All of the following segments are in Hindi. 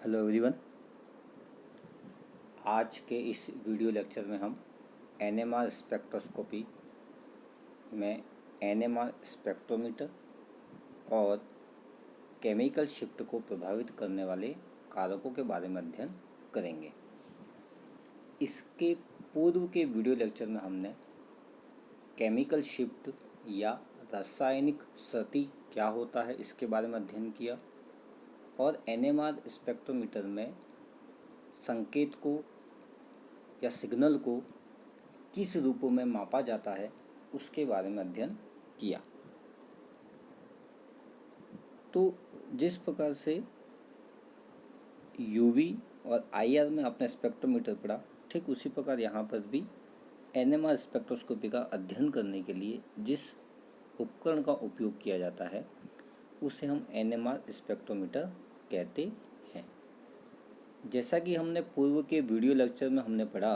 Hello everyone. आज के इस वीडियो लेक्चर में हम एनएमआर स्पेक्ट्रोस्कोपी में एनएमआर स्पेक्ट्रोमीटर और केमिकल शिफ्ट को प्रभावित करने वाले कारकों के बारे में अध्ययन करेंगे। इसके पूर्व के वीडियो लेक्चर में हमने केमिकल शिफ्ट या रासायनिक क्षति क्या होता है इसके बारे में अध्ययन किया और एनएमआर स्पेक्ट्रोमीटर में संकेत को या सिग्नल को किस रूपों में मापा जाता है उसके बारे में अध्ययन किया। तो जिस प्रकार से यूवी और आईआर में आपने स्पेक्ट्रोमीटर पढ़ा, ठीक उसी प्रकार यहाँ पर भी एनएमआर स्पेक्ट्रोस्कोपी का अध्ययन करने के लिए जिस उपकरण का उपयोग किया जाता है उसे हम एनएमआर स्पेक्ट्रोमीटर कहते हैं। जैसा कि हमने पूर्व के वीडियो लेक्चर में हमने पढ़ा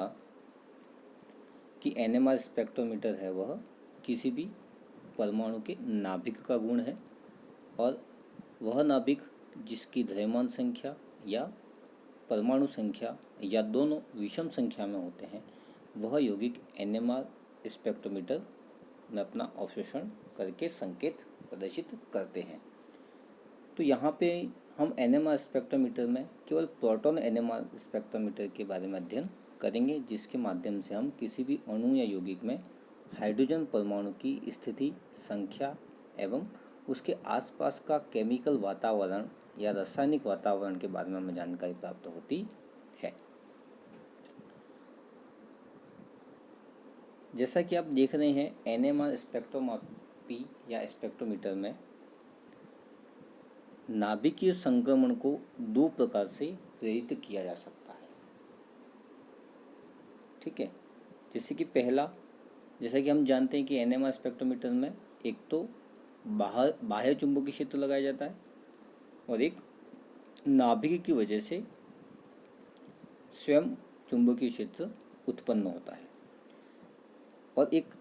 कि एनएमआर स्पेक्ट्रोमीटर है वह किसी भी परमाणु के नाभिक का गुण है और वह नाभिक जिसकी द्रव्यमान संख्या या परमाणु संख्या या दोनों विषम संख्या में होते हैं वह यौगिक एनएमआर स्पेक्ट्रोमीटर में अपना अवशोषण करके संकेत प्रदर्शित करते हैं। तो यहाँ पे हम एनएमआर स्पेक्ट्रोमीटर में केवल प्रोटॉन एनएमआर स्पेक्ट्रोमीटर के बारे में अध्ययन करेंगे, जिसके माध्यम से हम किसी भी अणु या यौगिक में हाइड्रोजन परमाणु की स्थिति, संख्या एवं उसके आसपास का केमिकल वातावरण या रासायनिक वातावरण के बारे में हमें जानकारी प्राप्त होती है। जैसा कि आप देख रहे हैं एनएमआर स्पेक्ट्रोस्कोपी या स्पेक्ट्रोमीटर में नाभिकीय संक्रमण को दो प्रकार से प्रेरित किया जा सकता है। ठीक है, जैसे कि पहला, जैसा कि हम जानते हैं कि एनएमआर स्पेक्ट्रोमीटर में एक तो बाह्य चुंबकीय क्षेत्र लगाया जाता है और एक नाभिक की वजह से स्वयं चुंबकीय क्षेत्र उत्पन्न होता है और एक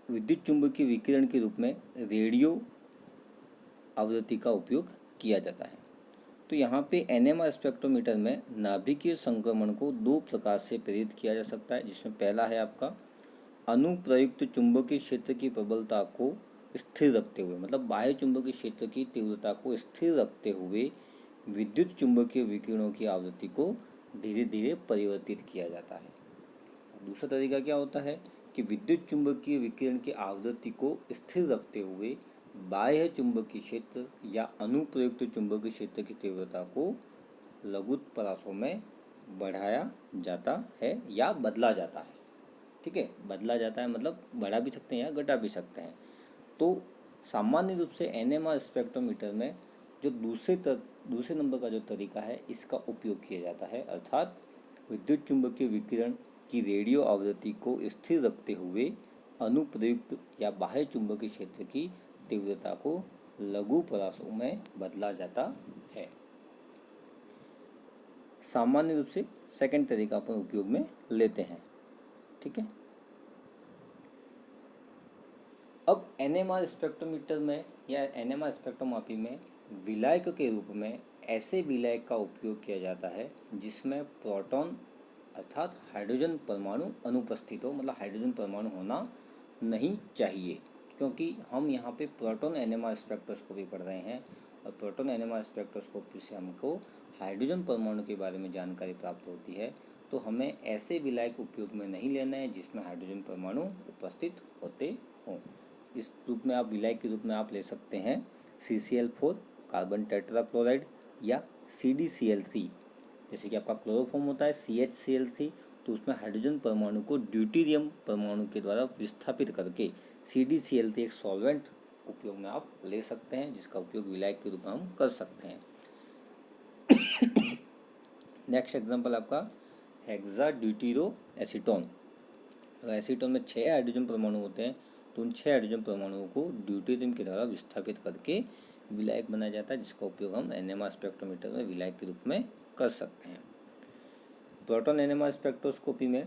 विद्युत चुंबकीय विकिरण के रूप में रेडियो आवृत्ति का उपयोग किया जाता है। तो यहाँ पे एनएमआर स्पेक्ट्रोमीटर में नाभिकीय संक्रमण को दो प्रकार से प्रेरित किया जा सकता है, जिसमें पहला है आपका अनुप्रयुक्त चुंबकीय क्षेत्र की प्रबलता को स्थिर रखते हुए, मतलब बाह्य चुंबकीय क्षेत्र की तीव्रता को स्थिर रखते हुए विद्युत चुंबकीय विकिरणों की आवृत्ति को धीरे धीरे परिवर्तित किया जाता है। दूसरा तरीका क्या होता है कि विद्युत चुंबकीय विकिरण की आवृत्ति को स्थिर रखते हुए बाह्य चुंबकीय क्षेत्र या अनुप्रयुक्त चुंबकीय क्षेत्र की तीव्रता को लघुत परासों में बढ़ाया जाता है या बदला जाता है। ठीक है, बदला जाता है मतलब बढ़ा भी सकते हैं या घटा भी सकते हैं। तो सामान्य रूप से एनएमआर स्पेक्ट्रोमीटर में जो दूसरे नंबर का जो तरीका है इसका उपयोग किया जाता है, अर्थात विद्युत चुंबकीय विकिरण की रेडियो आवृत्ति को स्थिर रखते हुए अनुप्रयुक्त या बाह्य चुंबकीय क्षेत्र की तीव्रता को लघु परासों में बदला जाता है। सामान्य रूप से सेकंड तरीका अपन उपयोग में लेते हैं। ठीक है, अब एनएमआर स्पेक्ट्रोमीटर में या एनएमआर स्पेक्ट्रोमापी में विलायक के रूप में ऐसे विलायक का उपयोग किया जाता है जिसमें प्रोटॉन अर्थात हाइड्रोजन परमाणु अनुपस्थित हो, मतलब हाइड्रोजन परमाणु होना नहीं चाहिए, क्योंकि हम यहाँ पे प्रोटॉन एनएमआर स्पेक्ट्रोस्कोपी पढ़ रहे हैं और प्रोटॉन एनएमआर स्पेक्ट्रोस्कोपी से हमको हाइड्रोजन परमाणु के बारे में जानकारी प्राप्त होती है। तो हमें ऐसे विलायक उपयोग में नहीं लेना है जिसमें हाइड्रोजन परमाणु उपस्थित होते हों। इस रूप में आप विलायक के रूप में आप ले सकते हैं CCl4 कार्बन टेट्राक्लोराइड या CdCl3। जैसे कि आपका क्लोरोफॉर्म होता है CHCl3, तो उसमें हाइड्रोजन परमाणु को ड्यूटेरियम परमाणु के द्वारा विस्थापित करके CdCl3 एक सॉल्वेंट उपयोग में आप ले सकते हैं, जिसका उपयोग विलायक के रूप में हम कर सकते हैं। नेक्स्ट एग्जांपल आपका हेक्सा ड्यूटेरो एसीटोन। अगर एसीटोन में 6 हाइड्रोजन परमाणु होते हैं तो उन 6 हाइड्रोजन परमाणुओं को ड्यूटेरियम के द्वारा विस्थापित करके विलायक बनाया जाता है, जिसका उपयोग हम एनएमआर स्पेक्ट्रोमीटर में विलायक के रूप में कर सकते हैं। प्रोटॉन एनएमआर स्पेक्ट्रोस्कोपी में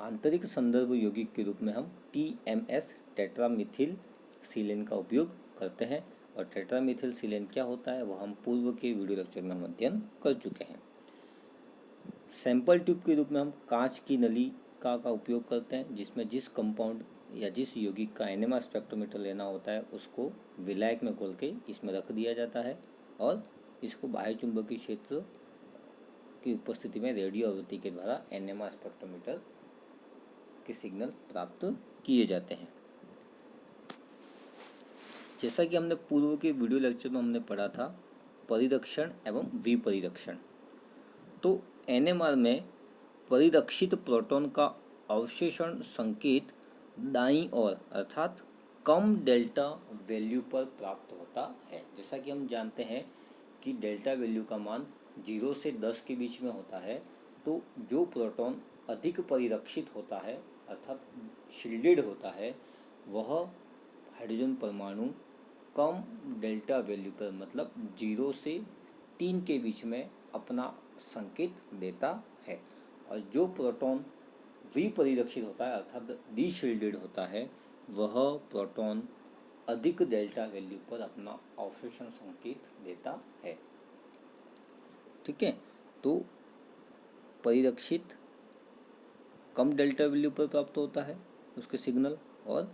आंतरिक संदर्भ यौगिक के रूप में हम TMS टेट्रामिथिल सीलेन का उपयोग करते हैं, और टेट्रामेथिलसिलेन क्या होता है वह हम पूर्व के वीडियो लेक्चर में हम अध्ययन कर चुके हैं। सैंपल ट्यूब के रूप में हम कांच की नलिका का उपयोग करते हैं, जिसमें जिस कंपाउंड या जिस यौगिक का एनएमआर स्पेक्ट्रोमीटर लेना होता है उसको विलायक में घोल के इसमें रख दिया जाता है और इसको बाह्य चुंबकीय क्षेत्र की उपस्थिति में रेडियो आवृत्ति के द्वारा एनएमआर स्पेक्ट्रोमीटर के सिग्नल प्राप्त किए जाते हैं। जैसा कि हमने पूर्व के वीडियो लेक्चर में हमने पढ़ा था परिरक्षण एवं विपरिरक्षण। तो एनएमआर में परिरक्षित प्रोटॉन का अवशोषण संकेत दाईं ओर अर्थात कम डेल्टा वैल्यू पर प्राप्त होता है। जैसा कि हम जानते हैं कि डेल्टा वैल्यू का मान 0 से 10 के बीच में होता है, तो जो प्रोटॉन अधिक परिरक्षित होता है अर्थात शील्डेड होता है वह हाइड्रोजन परमाणु कम डेल्टा वैल्यू पर मतलब 0 से 3 के बीच में अपना संकेत देता है, और जो प्रोटॉन विपरिरक्षित होता है अर्थात डीशील्डेड होता है वह प्रोटॉन अधिक डेल्टा वैल्यू पर अपना अवशोषण संकेत देता है। ठीक है, तो परिरक्षित कम डेल्टा वैल्यू पर प्राप्त होता है उसके सिग्नल, और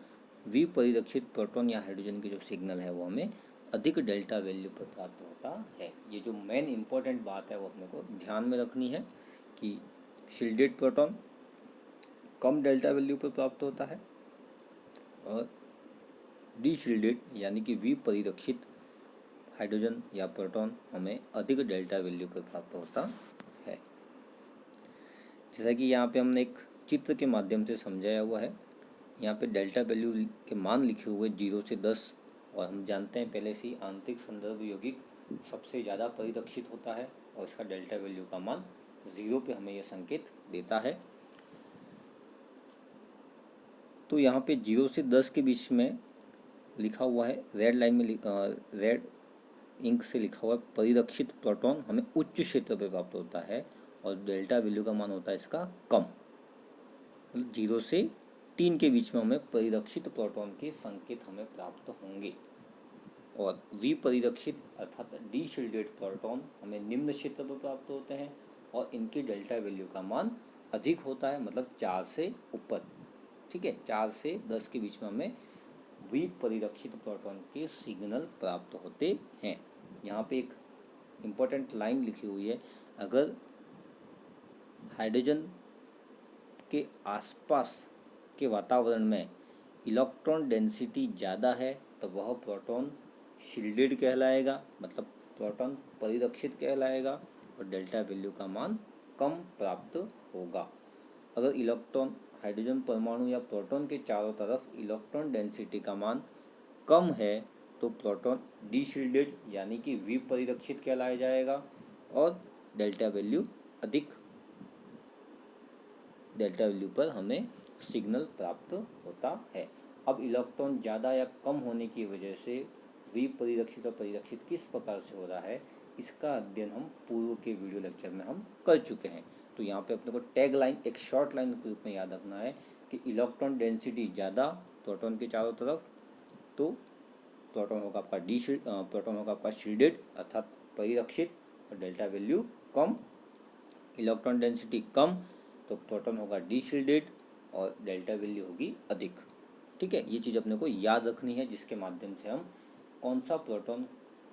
विपरिरक्षित प्रोटॉन या हाइड्रोजन की जो सिग्नल है वो हमें अधिक डेल्टा वैल्यू पर प्राप्त होता है। ये जो मेन इंपॉर्टेंट बात है वो अपने को ध्यान में रखनी है कि शील्डेड प्रोटॉन कम डेल्टा वैल्यू पर प्राप्त होता है और डीशील्डेड यानी कि विपरिरक्षित हाइड्रोजन या प्रोटॉन हमें अधिक डेल्टा वैल्यू पर प्राप्त होता है। जैसा कि यहाँ पे हमने एक चित्र के माध्यम से समझाया हुआ है। यहाँ पे डेल्टा वैल्यू के मान लिखे हुए 0 से 10, और हम जानते हैं पहले से ही आंतरिक संदर्भ यौगिक सबसे ज़्यादा परिरक्षित होता है और इसका डेल्टा वैल्यू का मान 0 पे हमें यह संकेत देता है। तो यहाँ पे 0 से 10 के बीच में लिखा हुआ है, रेड लाइन में रेड इंक से लिखा हुआ है परिरक्षित प्रोटॉन हमें उच्च क्षेत्र पे प्राप्त होता है और डेल्टा वैल्यू का मान होता है इसका कम, मतलब 0 से 3 के बीच में हमें परिरक्षित प्रोटॉन के संकेत हमें प्राप्त होंगे, और विपरिरक्षित अर्थात डीशील्डेड प्रोटॉन हमें निम्न क्षेत्र पर प्राप्त होते हैं और इनकी डेल्टा वैल्यू का मान अधिक होता है, मतलब 4 से ऊपर। ठीक है, 4 से 10 के बीच में हमें विपरिरक्षित प्रोटॉन के सिग्नल प्राप्त होते हैं। यहाँ पे एक इम्पोर्टेंट लाइन लिखी हुई है, अगर हाइड्रोजन के आसपास के वातावरण में इलेक्ट्रॉन डेंसिटी ज़्यादा है तो वह प्रोटॉन शील्डेड कहलाएगा, मतलब प्रोटॉन परिरक्षित कहलाएगा और डेल्टा वैल्यू का मान कम प्राप्त होगा। अगर इलेक्ट्रॉन हाइड्रोजन परमाणु या प्रोटॉन के चारों तरफ इलेक्ट्रॉन डेंसिटी का मान कम है तो प्रोटॉन डीशील्डेड यानी कि विपरिरक्षित कहलाया जाएगा और डेल्टा वैल्यू पर हमें सिग्नल प्राप्त होता है। अब इलेक्ट्रॉन ज़्यादा या कम होने की वजह से विपरिरक्षित और परिरक्षित किस प्रकार से हो रहा है इसका अध्ययन हम पूर्व के वीडियो लेक्चर में हम कर चुके हैं। तो यहाँ पे अपने को टैग लाइन एक शॉर्ट लाइन के रूप में याद रखना है कि इलेक्ट्रॉन डेंसिटी ज़्यादा प्रोटॉन के चारों तरफ तो प्रोटॉन होगा आपका शील्डेड अर्थात परिरक्षित और डेल्टा वैल्यू कम। इलेक्ट्रॉन डेंसिटी कम तो प्रोटॉन होगा डीशील्डेड और डेल्टा वैल्यू होगी अधिक। ठीक है, ये चीज़ अपने को याद रखनी है, जिसके माध्यम से हम कौन सा प्रोटॉन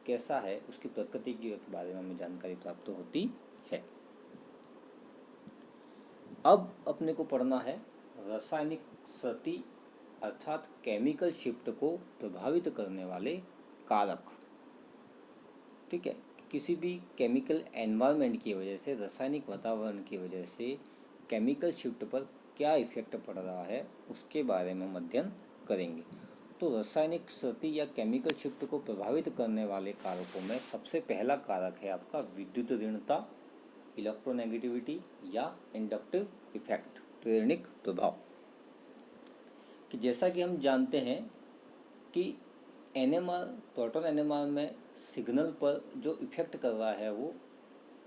कैसा है उसकी प्रकृति के बारे में हमें जानकारी प्राप्त होती है। अब अपने को पढ़ना है रासायनिक स्थिति अर्थात केमिकल शिफ्ट को प्रभावित करने वाले कारक। ठीक है, किसी भी केमिकल एनवायरनमेंट की वजह से, रासायनिक वातावरण की वजह से केमिकल शिफ्ट पर क्या इफेक्ट पड़ रहा है उसके बारे में हम अध्ययन करेंगे। तो रासायनिक स्थिति या केमिकल शिफ्ट को प्रभावित करने वाले कारकों में सबसे पहला कारक है आपका विद्युत ऋणता, इलेक्ट्रोनेगेटिविटी या इंडक्टिव इफेक्ट, प्रेरणिक प्रभाव। कि जैसा कि हम जानते हैं कि एनएमआर प्रोटॉन एनएमआर में सिग्नल पर जो इफेक्ट कर रहा है वो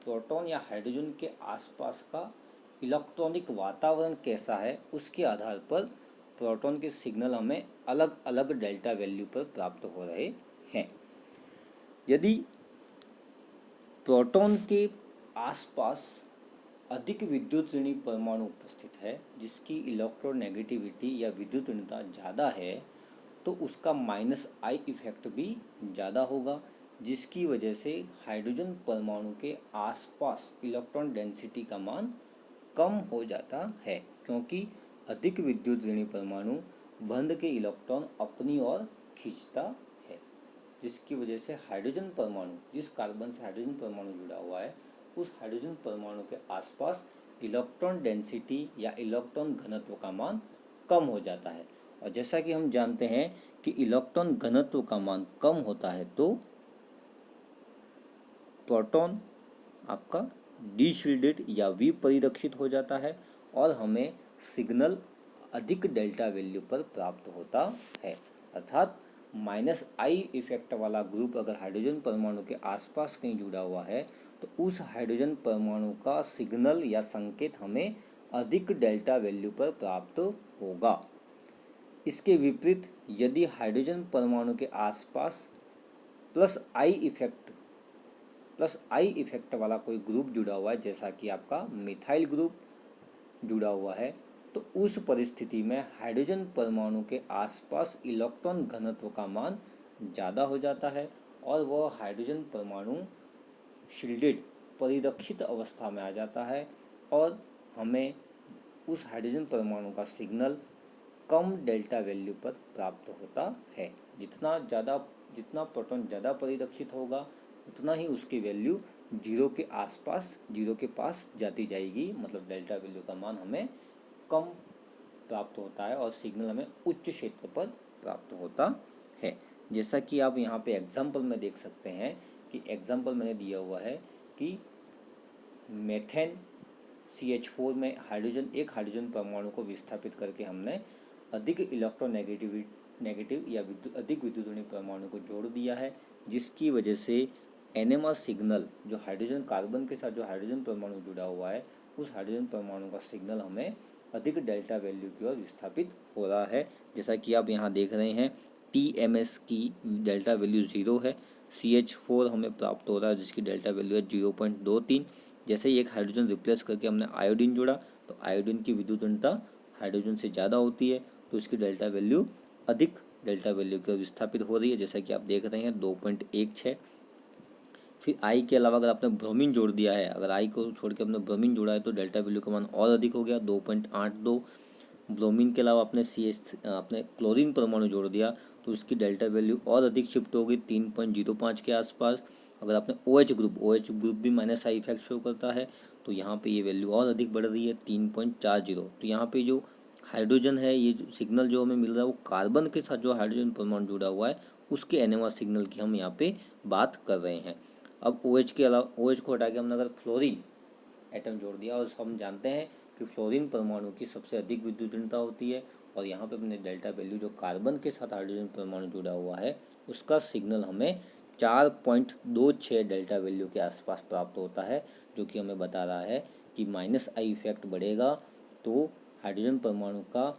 प्रोटॉन या हाइड्रोजन के आसपास का इलेक्ट्रॉनिक वातावरण कैसा है उसके आधार पर प्रोटॉन के सिग्नल हमें अलग अलग डेल्टा वैल्यू पर प्राप्त हो रहे हैं। यदि प्रोटॉन के आसपास अधिक विद्युत ऋणी परमाणु उपस्थित है जिसकी इलेक्ट्रोनेगेटिविटी या विद्युत ऋणता ज़्यादा है, तो उसका -I इफेक्ट भी ज़्यादा होगा, जिसकी वजह से हाइड्रोजन परमाणु के आसपास इलेक्ट्रॉन डेंसिटी का मान कम हो जाता है, क्योंकि अधिक विद्युत ऋणी परमाणु बंध के इलेक्ट्रॉन अपनी ओर खींचता है, जिसकी वजह से हाइड्रोजन परमाणु, जिस कार्बन से हाइड्रोजन परमाणु जुड़ा हुआ है, उस हाइड्रोजन परमाणु के आसपास इलेक्ट्रॉन डेंसिटी या इलेक्ट्रॉन घनत्व का मान कम हो जाता है। और जैसा कि हम जानते हैं कि इलेक्ट्रॉन घनत्व का मान कम होता है तो प्रोटॉन आपका डीशिल्डेड या विपरिरक्षित हो जाता है और हमें सिग्नल अधिक डेल्टा वैल्यू पर प्राप्त होता है। अर्थात -I इफेक्ट वाला ग्रुप अगर हाइड्रोजन परमाणु के आसपास कहीं जुड़ा हुआ है तो उस हाइड्रोजन परमाणु का सिग्नल या संकेत हमें अधिक डेल्टा वैल्यू पर प्राप्त होगा। इसके विपरीत यदि हाइड्रोजन परमाणु के आसपास +I इफेक्ट वाला कोई ग्रुप जुड़ा हुआ है, जैसा कि आपका मिथाइल ग्रुप जुड़ा हुआ है, तो उस परिस्थिति में हाइड्रोजन परमाणु के आसपास इलेक्ट्रॉन घनत्व का मान ज़्यादा हो जाता है और वह हाइड्रोजन परमाणु शील्डेड परिरक्षित अवस्था में आ जाता है और हमें उस हाइड्रोजन परमाणु का सिग्नल कम डेल्टा वैल्यू पर प्राप्त होता है। जितना प्रोटॉन ज़्यादा परिरक्षित होगा उतना ही उसकी वैल्यू जीरो के पास जाती जाएगी, मतलब डेल्टा वैल्यू का मान हमें कम प्राप्त होता है और सिग्नल हमें उच्च क्षेत्र पर प्राप्त होता है। जैसा कि आप यहाँ पे एग्जाम्पल में देख सकते हैं कि एग्जाम्पल मैंने दिया हुआ है कि मेथेन CH4 में एक हाइड्रोजन परमाणु को विस्थापित करके हमने अधिक इलेक्ट्रोनेगेटिव या अधिक विद्युत ऋणी परमाणु को जोड़ दिया है, जिसकी वजह से NMR सिग्नल जो हाइड्रोजन कार्बन के साथ जो हाइड्रोजन परमाणु जुड़ा हुआ है, उस हाइड्रोजन परमाणु का सिग्नल हमें अधिक डेल्टा वैल्यू की ओर विस्थापित हो रहा है। जैसा कि आप यहाँ देख रहे हैं TMS की डेल्टा वैल्यू 0 है, CH4 हमें प्राप्त हो रहा है जिसकी डेल्टा वैल्यू है 0.23। जैसे ही एक हाइड्रोजन रिप्लेस करके हमने आयोडीन जोड़ा तो आयोडीन की विद्युत ऋणता हाइड्रोजन से ज़्यादा होती है, तो इसकी डेल्टा वैल्यू अधिक डेल्टा वैल्यू की ओर विस्थापित हो रही है, जैसा कि आप देख रहे हैं 2.16। फिर I के अलावा अगर आपने ब्रोमीन जोड़ दिया है, अगर I को छोड़ के आपने ब्रोमीन जोड़ा है तो डेल्टा वैल्यू का मान और अधिक हो गया 2.82। ब्रोमीन के अलावा आपने क्लोरीन परमाणु जोड़ दिया तो उसकी डेल्टा वैल्यू और अधिक शिफ्ट हो गई 3.05 के आसपास। अगर आपने OH ग्रुप भी -I इफेक्ट शो करता है तो यहाँ पे ये वैल्यू और अधिक बढ़ रही है 3.40। तो यहाँ पे जो हाइड्रोजन है, ये जो सिग्नल जो हमें मिल रहा है वो कार्बन के साथ जो हाइड्रोजन परमाणु जुड़ा हुआ है उसके NMR सिग्नल की हम यहाँ पे बात कर रहे हैं। अब OH के अलावा OH को हटा के हमने अगर फ्लोरीन एटम जोड़ दिया, और हम जानते हैं कि फ्लोरीन परमाणु की सबसे अधिक विद्युत ऋणता होती है, और यहाँ पे अपने डेल्टा वैल्यू जो कार्बन के साथ हाइड्रोजन परमाणु जुड़ा हुआ है उसका सिग्नल हमें 4.26 डेल्टा वैल्यू के आसपास प्राप्त होता है, जो कि हमें बता रहा है कि -I इफेक्ट बढ़ेगा तो हाइड्रोजन परमाणु का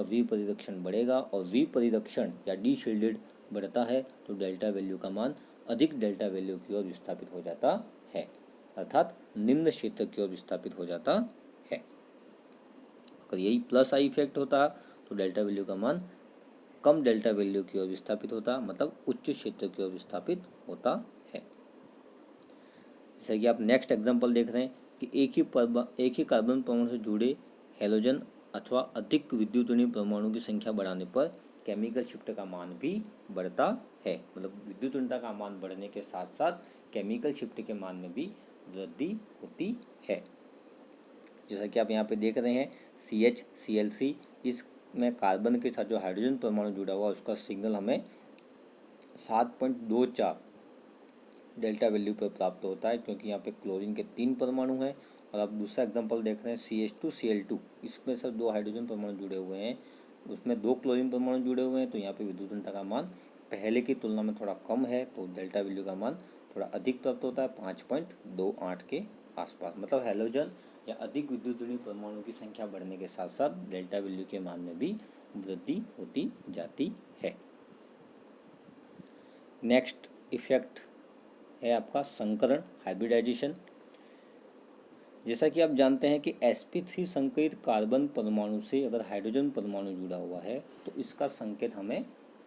विपरिरक्षण बढ़ेगा, और विपरिरक्षण या डीशिल्डेड बढ़ता है तो डेल्टा वैल्यू का मान अधिक डेल्टा वैल्यू की ओर विस्थापित हो जाता है, अर्थात निम्न क्षेत्र की ओर विस्थापित हो जाता है। अगर यही +I इफेक्ट होता तो डेल्टा वैल्यू का मान कम डेल्टा वैल्यू की ओर विस्थापित होता, मतलब उच्च क्षेत्र की ओर विस्थापित होता है। जैसे कि आप नेक्स्ट एग्जांपल देख रहे हैं कि एक ही कार्बन परमाणु से जुड़े हेलोजन अथवा अधिक विद्युत ऋणी परमाणु की संख्या बढ़ाने पर केमिकल शिफ्ट का मान भी बढ़ता है, मतलब विद्युत ऋणता का मान बढ़ने के साथ साथ केमिकल शिफ्ट के मान में भी वृद्धि होती है। जैसा कि आप यहाँ पे देख रहे हैं CHCl3, इसमें कार्बन के साथ जो हाइड्रोजन परमाणु जुड़ा हुआ उसका सिग्नल हमें 7.24 डेल्टा वैल्यू पर प्राप्त होता है, क्योंकि यहाँ पे क्लोरीन के 3 परमाणु हैं। और आप दूसरा एग्जांपल देख रहे हैं CH2Cl2, इसमें सब 2 हाइड्रोजन परमाणु जुड़े हुए हैं, उसमें 2 क्लोरीन परमाणु जुड़े हुए हैं, तो यहाँ पे विद्युत ऋणता का मान पहले की तुलना में थोड़ा कम है, तो डेल्टा वैल्यू का मान थोड़ा अधिक प्राप्त होता है 5.28 के आसपास। मतलब हैलोजन या अधिक विद्युत ऋणी परमाणु की संख्या बढ़ने के साथ साथ डेल्टा वैल्यू के मान में भी वृद्धि होती जाती है। नेक्स्ट इफेक्ट है आपका संकरण, हाइब्रिडाइजेशन। जैसा कि आप जानते हैं कि sp3 संकरित कार्बन परमाणु से अगर हाइड्रोजन परमाणु जुड़ा हुआ है तो इसका संकेत हमें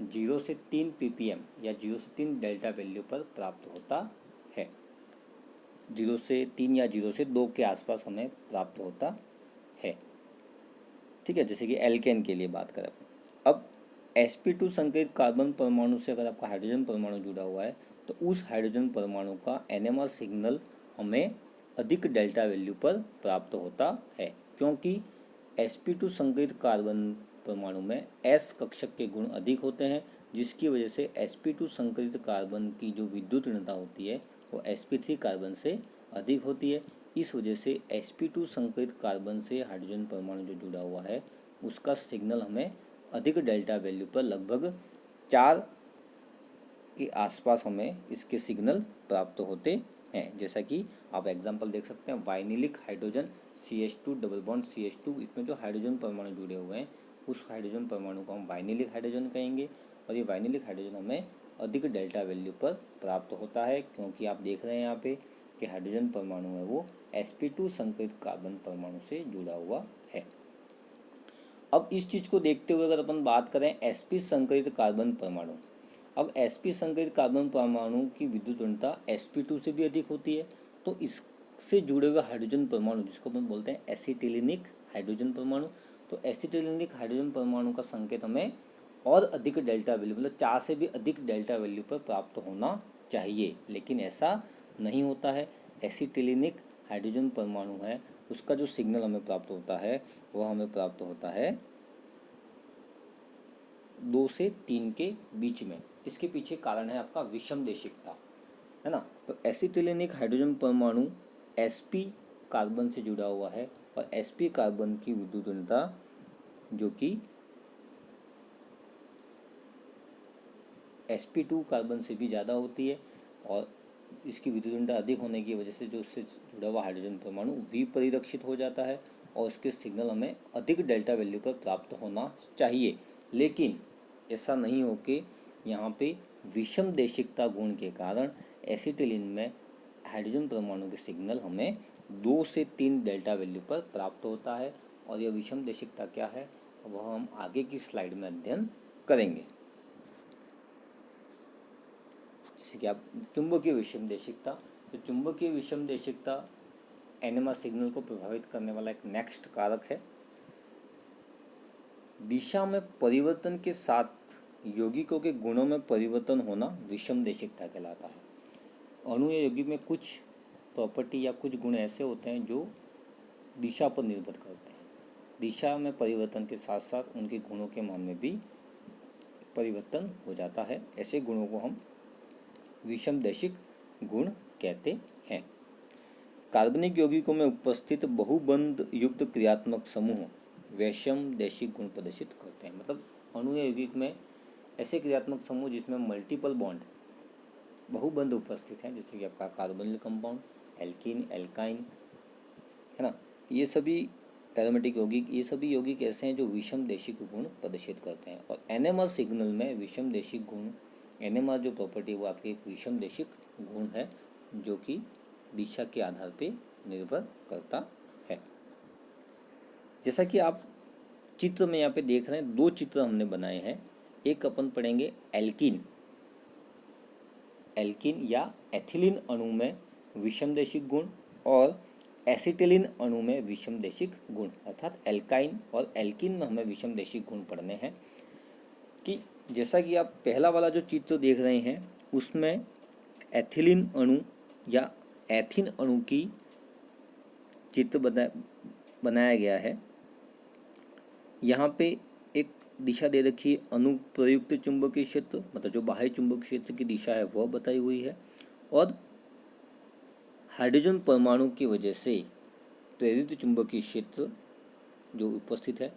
0 से 3 ppm या 0 से 3 डेल्टा वैल्यू पर प्राप्त होता है। 0 से 3 या 0 से 2 के आसपास हमें प्राप्त होता है। ठीक है, जैसे कि एल्केन के लिए बात करें अब sp2 संकरित कार्बन परमाणु से अगर आपका हाइड्रोजन परमाणु जुड़ा हुआ है तो उस हाइड्रोजन परमाणु का NMR सिग्नल हमें अधिक डेल्टा वैल्यू पर प्राप्त होता है, क्योंकि sp2 संकरित कार्बन परमाणु में s कक्षक के गुण अधिक होते हैं, जिसकी वजह से sp2 संकरित कार्बन की जो विद्युत ऋणता होती है वो sp3 कार्बन से अधिक होती है। इस वजह से sp2 संकरित कार्बन से हाइड्रोजन परमाणु जो जुड़ा हुआ है उसका सिग्नल हमें अधिक डेल्टा वैल्यू पर लगभग 4 के आसपास हमें इसके सिग्नल प्राप्त होते हैं। जैसा कि आप एग्जांपल देख सकते हैं, vinylic hydrogen CH2 double bond CH2, इसमें जो हाइड्रोजन परमाणु जुड़े हुए हैं उस हाइड्रोजन परमाणु को हम वाइनिलिक हाइड्रोजन कहेंगे, और ये वाइनिलिक हाइड्रोजन हमें अधिक डेल्टा वैल्यू पर प्राप्त होता है, क्योंकि आप देख रहे हैं यहाँ पे कि हाइड्रोजन परमाणु है वो sp2 संकरित कार्बन परमाणु से जुड़ा हुआ है। अब इस चीज़ को देखते हुए अगर अपन बात करें sp संकरित कार्बन परमाणु, अब sp संकरित कार्बन परमाणु की विद्युत ऋणता sp2 से भी अधिक होती है, तो इससे जुड़े हुए हाइड्रोजन परमाणु जिसको अपन बोलते हैं एसिटिलिनिक हाइड्रोजन परमाणु, तो एसिटिलिनिक हाइड्रोजन परमाणु का संकेत हमें और अधिक डेल्टा वैल्यू मतलब 4 से भी अधिक डेल्टा वैल्यू पर प्राप्त होना चाहिए, लेकिन ऐसा नहीं होता है। एसिटिलिनिक हाइड्रोजन परमाणु है उसका जो सिग्नल हमें प्राप्त होता है वह हमें प्राप्त होता है 2 से 3 के बीच में। इसके पीछे कारण है आपका विषम देशिकता, है ना। तो एसिटिलिनिक हाइड्रोजन परमाणु sp कार्बन से जुड़ा हुआ है और sp कार्बन की विद्युत ऋणता जो कि sp2 कार्बन से भी ज़्यादा होती है, और इसकी विद्युत ऋणता अधिक होने की वजह से जो उससे जुड़ा हुआ हाइड्रोजन परमाणु विपरिरक्षित हो जाता है और उसके सिग्नल हमें अधिक डेल्टा वैल्यू पर प्राप्त होना चाहिए, लेकिन ऐसा नहीं हो कि यहाँ पे विषम देशिकता गुण के कारण एसिटिलिन में हाइड्रोजन परमाणु के सिग्नल हमें 2 से 3 डेल्टा वैल्यू पर प्राप्त होता है। और यह विषम देशिकता क्या है वह हम आगे की स्लाइड में अध्ययन करेंगे। जैसे कि आप चुंबकीय विषम देशिकता, तो चुंबकीय विषम देशिकता NMR सिग्नल को प्रभावित करने वाला एक नेक्स्ट कारक है। दिशा में परिवर्तन के साथ यौगिकों के गुणों में परिवर्तन होना विषम देशिकता कहलाता है। अणु या यौगिक में कुछ प्रॉपर्टी या कुछ गुण ऐसे होते हैं जो दिशा पर निर्भर करते हैं। दिशा में परिवर्तन के साथ साथ उनके गुणों के मान में भी परिवर्तन हो जाता है। ऐसे गुणों को हम विषम देशिक गुण कहते हैं। कार्बनिक यौगिकों में उपस्थित बहुबंध युक्त क्रियात्मक समूह विषम देशिक गुण प्रदर्शित करते हैं। मतलब अणु या यौगिक में ऐसे क्रियात्मक समूह जिसमें मल्टीपल बॉन्ड बहुबंध उपस्थित हैं, जैसे कि आपका कार्बोनिल कंपाउंड, एल्कीन, एल्काइन, है ना, ये सभी एरोमेटिक यौगिक, ये सभी यौगिक ऐसे हैं जो विषम देशिक गुण प्रदर्शित करते हैं। और NMR सिग्नल में विषम देशिक गुण, NMR जो प्रॉपर्टी वो आपकी एक विषम देशिक गुण है जो कि दिशा के आधार पे निर्भर करता है। जैसा कि आप चित्र में यहाँ पे देख रहे हैं, 2 चित्र हमने बनाए हैं। एक अपन पढ़ेंगे एल्कीन या एथिलीन अणु में विषम देशिक गुण और एसिटिलीन अणु में विषम देशिक गुण, अर्थात एल्काइन और एल्कीन में हमें विषम देशिक गुण पढ़ने हैं। कि जैसा कि आप पहला वाला जो चित्र देख रहे हैं उसमें एथिलीन अणु या एथीन अणु की चित्र बनाया गया है। यहाँ पे एक दिशा दे रखी है, अनुप्रयुक्त चुंबकीय क्षेत्र, मतलब जो बाह्य चुंबकीय क्षेत्र की दिशा है वह बताई हुई है, और हाइड्रोजन परमाणु की वजह से प्रेरित चुंबकीय क्षेत्र जो उपस्थित है,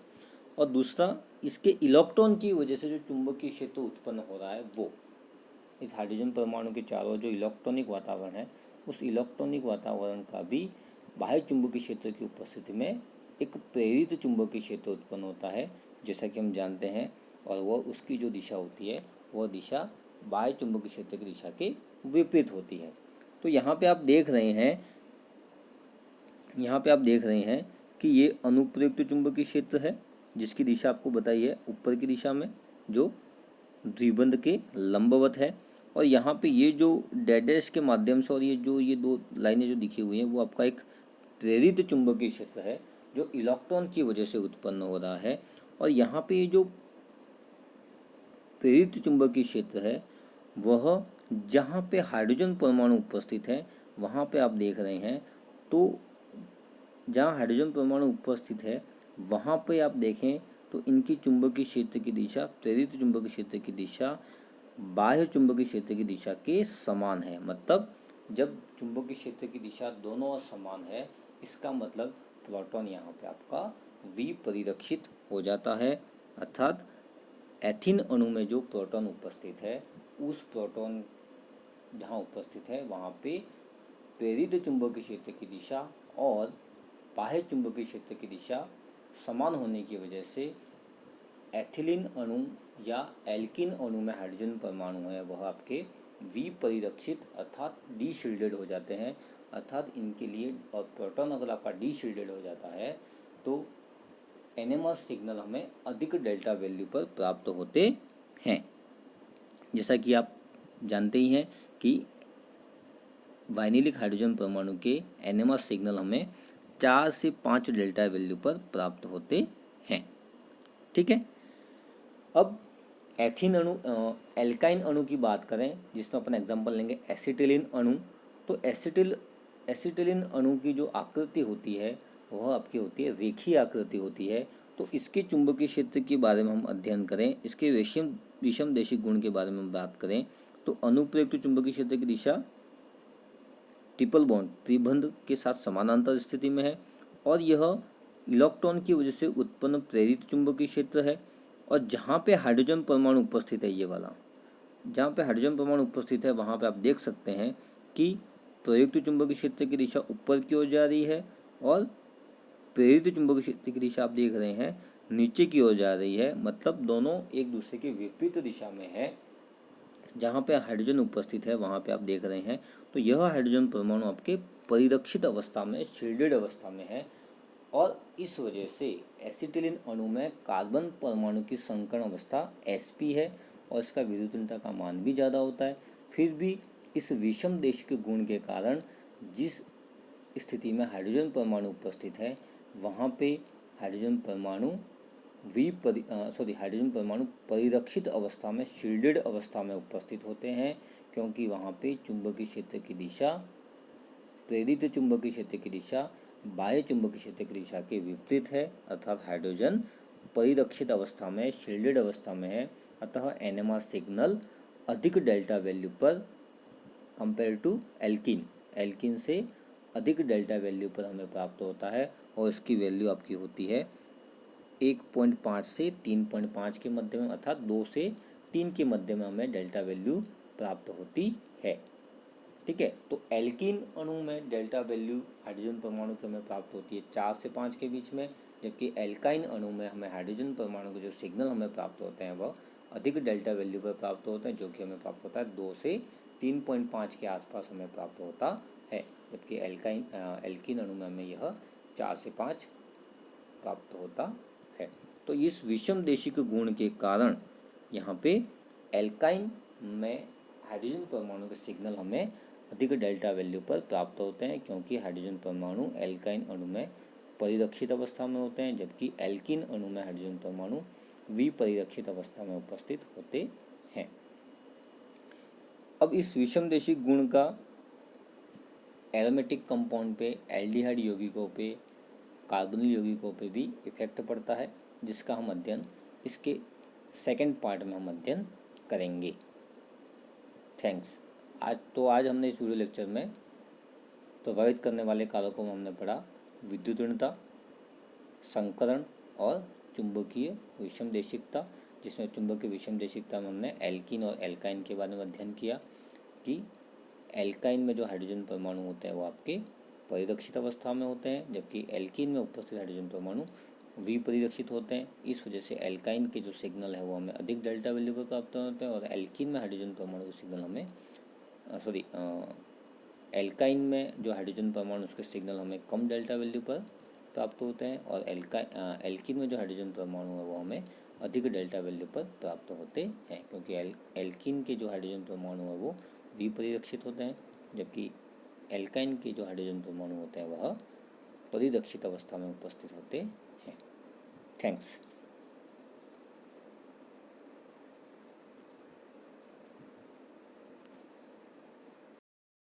और दूसरा इसके इलेक्ट्रॉन की वजह से जो चुंबकीय क्षेत्र उत्पन्न हो रहा है वो। इस हाइड्रोजन परमाणु के चारों जो इलेक्ट्रॉनिक वातावरण है उस इलेक्ट्रॉनिक वातावरण का भी बाह्य चुंबकीय क्षेत्र की उपस्थिति में एक प्रेरित चुंबकीय क्षेत्र उत्पन्न होता है, जैसा कि हम जानते हैं, और वह उसकी जो दिशा होती है वह दिशा बाह्य चुंबकीय क्षेत्र की दिशा के विपरीत होती है। तो यहाँ पे आप देख रहे हैं कि ये अनुप्रयुक्त चुंबकीय क्षेत्र है जिसकी दिशा आपको बताई है ऊपर की दिशा में, जो द्विबंध के लंबवत है। और यहाँ पे ये जो डैश के माध्यम से और ये दो लाइनें जो दिखी हुई हैं वो आपका एक प्रेरित चुंबकीय क्षेत्र है जो इलेक्ट्रॉन की वजह से उत्पन्न हो रहा है। और यहाँ पे ये जो प्रेरित चुंबकीय क्षेत्र है वह जहाँ पे हाइड्रोजन परमाणु उपस्थित है वहाँ पे आप देख रहे हैं, तो जहाँ हाइड्रोजन परमाणु उपस्थित है वहाँ पे आप देखें तो इनकी चुंबकीय क्षेत्र की दिशा, प्रेरित चुंबकीय क्षेत्र की दिशा बाह्य चुंबकीय क्षेत्र की दिशा के समान है। मतलब जब चुंबकीय क्षेत्र की दिशा दोनों समान है, इसका मतलब प्रोटॉन यहाँ पे आपका विपरिरक्षित हो जाता है। अर्थात एथीन अणु में जो प्रोटॉन उपस्थित है उस प्रोटॉन जहाँ उपस्थित है वहाँ पे प्रेरित चुंबकीय क्षेत्र की दिशा और बाह्य चुंबकीय क्षेत्र की दिशा समान होने की वजह से एथिलीन अणु या एल्कीन अणु में हाइड्रोजन परमाणु है वह आपके विपरिरक्षित अर्थात डीशिल्डेड हो जाते हैं। अर्थात इनके लिए, और प्रोटॉन अगर आपका डीशिल्डेड हो जाता है तो एनएमआर सिग्नल हमें अधिक डेल्टा वैल्यू पर प्राप्त होते हैं। जैसा कि आप जानते ही हैं कि वाइनिलिक हाइड्रोजन परमाणु के एनएमआर सिग्नल हमें 4 से 5 डेल्टा वैल्यू पर प्राप्त होते हैं। ठीक है। अब एथीन अणु, एल्काइन अणु की बात करें जिसमें अपन एग्जांपल लेंगे एसिटिलीन अणु। तो एसिटिलीन अणु की जो आकृति होती है वह आपकी होती है रेखीय आकृति होती है। तो इसके चुंबकीय क्षेत्र के बारे में हम अध्ययन करें, इसके विषमदेशी गुण के बारे में बात करें तो अनुप्रयुक्त चुंबकीय क्षेत्र की दिशा ट्रिपल बॉन्ड त्रिबंध के साथ समानांतर स्थिति में है और यह इलेक्ट्रॉन की वजह से उत्पन्न प्रेरित चुंबकीय क्षेत्र है। और जहाँ पे हाइड्रोजन परमाणु उपस्थित है, ये वाला जहाँ पे हाइड्रोजन परमाणु उपस्थित है वहाँ पे आप देख सकते हैं कि प्रयुक्त चुंबकीय क्षेत्र की दिशा ऊपर की ओर जा रही है और प्रेरित चुंबकीय क्षेत्र की दिशा आप देख रहे हैं नीचे की ओर जा रही है। मतलब दोनों एक दूसरे के विपरीत दिशा में है। जहाँ पे हाइड्रोजन उपस्थित है वहाँ पे आप देख रहे हैं तो यह हाइड्रोजन परमाणु आपके परिरक्षित अवस्था में, शील्डेड अवस्था में है। और इस वजह से एसिटिलीन अणु में कार्बन परमाणु की संकर्ण अवस्था sp है और इसका विद्युतीयता का मान भी ज़्यादा होता है। फिर भी इस विषमदेशी गुण के कारण जिस स्थिति में हाइड्रोजन परमाणु उपस्थित है वहाँ पे हाइड्रोजन परमाणु हाइड्रोजन परमाणु परिरक्षित अवस्था में, शील्डेड अवस्था में उपस्थित होते हैं, क्योंकि वहाँ पे चुंबकीय क्षेत्र की दिशा, प्रेरित चुंबकीय क्षेत्र की दिशा बाह्य चुंबकीय क्षेत्र की दिशा के विपरीत है। अर्थात हाइड्रोजन परिरक्षित अवस्था में, शील्डेड अवस्था में है। अतः एनएमआर सिग्नल अधिक डेल्टा वैल्यू पर कंपेयर टू एल्कीन से अधिक डेल्टा वैल्यू पर हमें प्राप्त होता है और इसकी वैल्यू आपकी होती है 1.5 से 3.5 के मध्य में, अर्थात 2 से 3 के मध्य में हमें डेल्टा वैल्यू प्राप्त होती है। ठीक है। तो एल्कीन अणु में डेल्टा वैल्यू हाइड्रोजन परमाणु की हमें प्राप्त होती है 4 से 5 के बीच में, जबकि एल्काइन अणु में हमें हाइड्रोजन परमाणु के जो सिग्नल हमें प्राप्त होते हैं वह अधिक डेल्टा वैल्यू पर प्राप्त होते हैं, जो कि हमें प्राप्त होता है 2 से 3.5 के आसपास हमें प्राप्त होता है। जबकि एल्कीन अणु में हमें यह 4 से 5 प्राप्त होता है। तो इस विषमदेशी के गुण के कारण यहाँ पे एल्काइन में हाइड्रोजन परमाणु के सिग्नल हमें अधिक डेल्टा वैल्यू पर प्राप्त होते हैं, क्योंकि हाइड्रोजन परमाणु एल्काइन अणु में परिरक्षित अवस्था में होते हैं, जबकि एल्कीन अणु में हाइड्रोजन परमाणु विपरिरक्षित अवस्था में उपस्थित होते हैं। अब इस विषमदेशी गुण का एरोमेटिक कंपाउंड पे, एल्डिहाइड यौगिकों पे, कार्बोनिल यौगिकों पे भी इफेक्ट पड़ता है, जिसका हम अध्ययन इसके सेकंड पार्ट में हम अध्ययन करेंगे। थैंक्स। आज हमने इस वीडियो लेक्चर में प्रभावित करने वाले कारकों में हमने पढ़ा विद्युतीयता, संकरण और चुंबकीय विषमदेशिकता, जिसमें चुंबकीय विषमदेशिकता में हमने एल्कीन और एल्काइन के बारे में अध्ययन किया कि एल्काइन में जो हाइड्रोजन परमाणु होते हैं वो आपके परिरक्षित अवस्था में होते हैं, जबकि एल्कीन में उपस्थित हाइड्रोजन परमाणु विपरिलक्षित होते हैं। इस वजह से एल्काइन के जो सिग्नल है वो हमें अधिक डेल्टा वैल्यू पर प्राप्त होते हैं, और एल्कीन में हाइड्रोजन परमाणु के सिग्नल हमें एल्काइन में जो हाइड्रोजन परमाणु उसके सिग्नल हमें कम डेल्टा वैल्यू पर प्राप्त होते हैं, और एल्कीन में जो हाइड्रोजन परमाणु है वो हमें अधिक डेल्टा वैल्यू पर प्राप्त होते हैं, क्योंकि एल्कीन के जो हाइड्रोजन परमाणु है वो विपरिलक्षित होते हैं, जबकि एल्काइन के जो हाइड्रोजन परमाणु होते हैं वह परिलक्षित अवस्था में उपस्थित होते हैं। थैंक्स।